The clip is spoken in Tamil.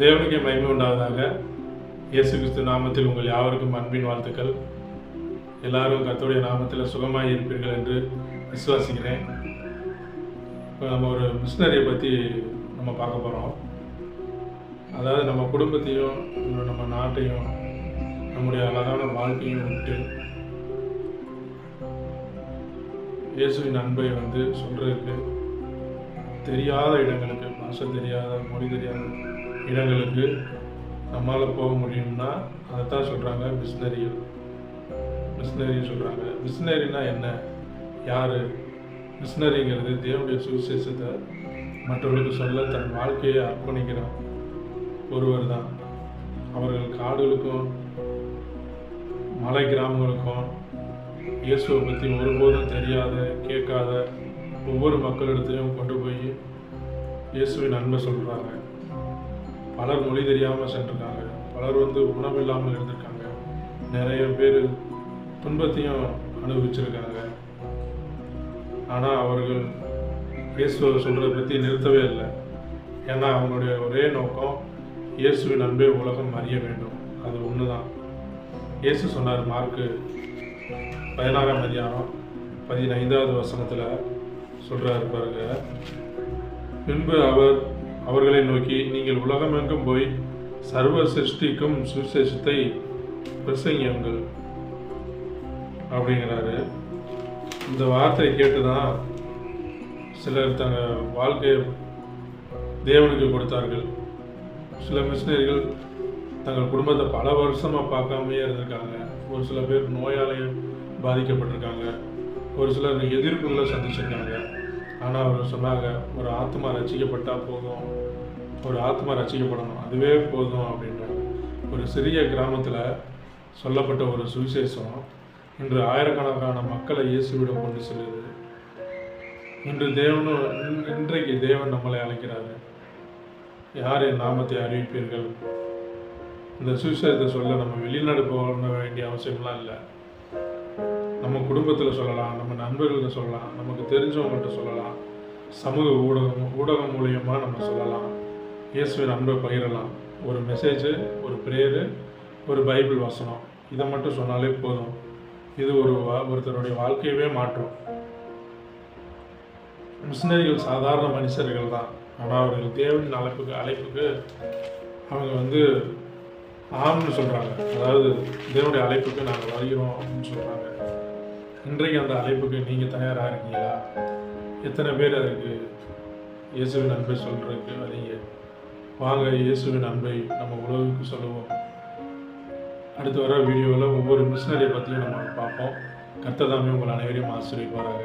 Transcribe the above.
தேவனுக்கே மகிமை உண்டாவதாக. இயேசு கிறிஸ்து நாமத்தில் உங்கள் யாவருக்கும் அன்பின் வாழ்த்துக்கள். எல்லாரும் கர்த்தருடைய நாமத்தில் சுகமாக இருப்பீர்கள் என்று விசுவாசிக்கிறேன். இப்போ நம்ம ஒரு மிஷினரியை பற்றி நம்ம பார்க்க போகிறோம். அதாவது நம்ம குடும்பத்தையும் நம்ம நாட்டையும் நம்முடைய அழகான வாழ்க்கையும் விட்டு இயேசுவின் அன்பை சொல்கிறதுக்கு தெரியாத இடங்களுக்கு, பாஷை தெரியாத, மொழி தெரியாத இடங்களுக்கு நம்மளால் போக முடியும்னா அதைத்தான் சொல்கிறாங்க மிஷினரின்னு சொல்கிறாங்க. மிஷினரினா என்ன, யார்? மிஷினரிங்கிறது தேவனுடைய சுவிசேஷத்தை மற்றவர்களுக்கு சொல்ல தன் வாழ்க்கையை அர்ப்பணிக்கிற ஒருவர் தான். அவர்கள் காடுகளுக்கும் மலை கிராமங்களுக்கும் இயேசுவை பற்றி ஒருபோதும் தெரியாத, கேட்காத ஒவ்வொரு மக்களிடத்தையும் கொண்டு போய் இயேசுவின் அன்பை சொல்கிறாங்க. பலர் மொழி தெரியாமல் சென்றிருக்காங்க, பலர் உணவு இல்லாமல் இருந்திருக்காங்க, நிறைய பேர் துன்பத்தையும் அனுபவிச்சிருக்காங்க. ஆனால் அவர்கள் இயேசுவை சொல்கிறத பற்றி நிறுத்தவே இல்லை. ஏன்னா அவங்களுடைய ஒரே நோக்கம் இயேசுவின் அன்பை உலகம் அறிய வேண்டும். அது ஒன்று தான். இயேசு சொன்னார், மார்க்கு 16ஆம் அதிகாரம் 15வது வசனத்தில் சொல்கிறாரு பாருங்க. பின்பு அவர் அவர்களை நோக்கி, நீங்கள் உலகமெங்கும் போய் சர்வ சிருஷ்டிக்கும் சுவிசேஷத்தை பிரசங்கியுங்கள் அப்படிங்கிறாரு. இந்த வார்த்தையை கேட்டுதான் சிலர் தங்கள் வாழ்க்கையை தேவனுக்கு கொடுத்தார்கள். சில மிஷினரிகள் தங்கள் குடும்பத்தை பல வருஷமாக பார்க்காமையே இருந்திருக்காங்க. ஒரு சில பேர் நோயாலையும் பாதிக்கப்பட்டிருக்காங்க. ஒரு சிலர் எதிர்ப்புகளை சந்திச்சிருக்காங்க. ஆனால் அவர் சொன்னாங்க, ஒரு ஆத்மா ரசிக்கப்பட்டால் போதும், ஒரு ஆத்மா ரசிக்கப்படணும், அதுவே போதும் அப்படின்றாங்க. ஒரு சிறிய கிராமத்தில் சொல்லப்பட்ட ஒரு சுவிசேஷம் இன்று ஆயிரக்கணக்கான மக்களை இயேசுவிடம் கொண்டு செல்லுது. இன்றைக்கு தேவன் நம்மளை அழைக்கிறாரு. யார் என் நாமத்தை அறிவிப்பீர்கள்? இந்த சுவிசேஷத்தை சொல்ல நம்ம வெளிநாடு போக வேண்டிய அவசியம்லாம் இல்லை. நம்ம குடும்பத்தில் சொல்லலாம், நம்ம நண்பர்கள்ட்ட சொல்லலாம், நமக்கு தெரிஞ்சவங்கள்ட்ட சொல்லலாம், சமூக ஊடகம் மூலியமாக நம்ம சொல்லலாம், இயேசுவின் அன்பை பகிரலாம். ஒரு மெசேஜு, ஒரு ப்ரேயரு, ஒரு பைபிள் வசனம், இதை மட்டும் சொன்னாலே போதும். இது ஒருத்தருடைய வாழ்க்கையவே மாற்றும். மிஷினரிகள் சாதாரண மனுஷர்கள் தான். ஆனால் அவர்கள் தேவனின் அழைப்புக்கு அவங்க ஆம்னு சொல்கிறாங்க. அதாவது தேவனுடைய அழைப்புக்கு நாங்கள் வருகிறோம் அப்படின்னு சொல்கிறாங்க. இன்றைக்கு அந்த அழைப்புக்கு நீங்கள் தயாராக இருக்கீங்களா? எத்தனை பேர் அதுக்கு இயேசுவின் அன்பை சொல்கிறதுக்கு வரீங்க? வாங்க, இயேசுவின் அன்பை நம்ம உலகுக்கு சொல்லுவோம். அடுத்து வர வீடியோவில் ஒவ்வொரு மிஷினரியை பற்றியும் நம்ம பார்ப்போம். கர்த்தர் தாமே உங்கள் அனைவரையும் ஆசீர்வதிப்பாராக.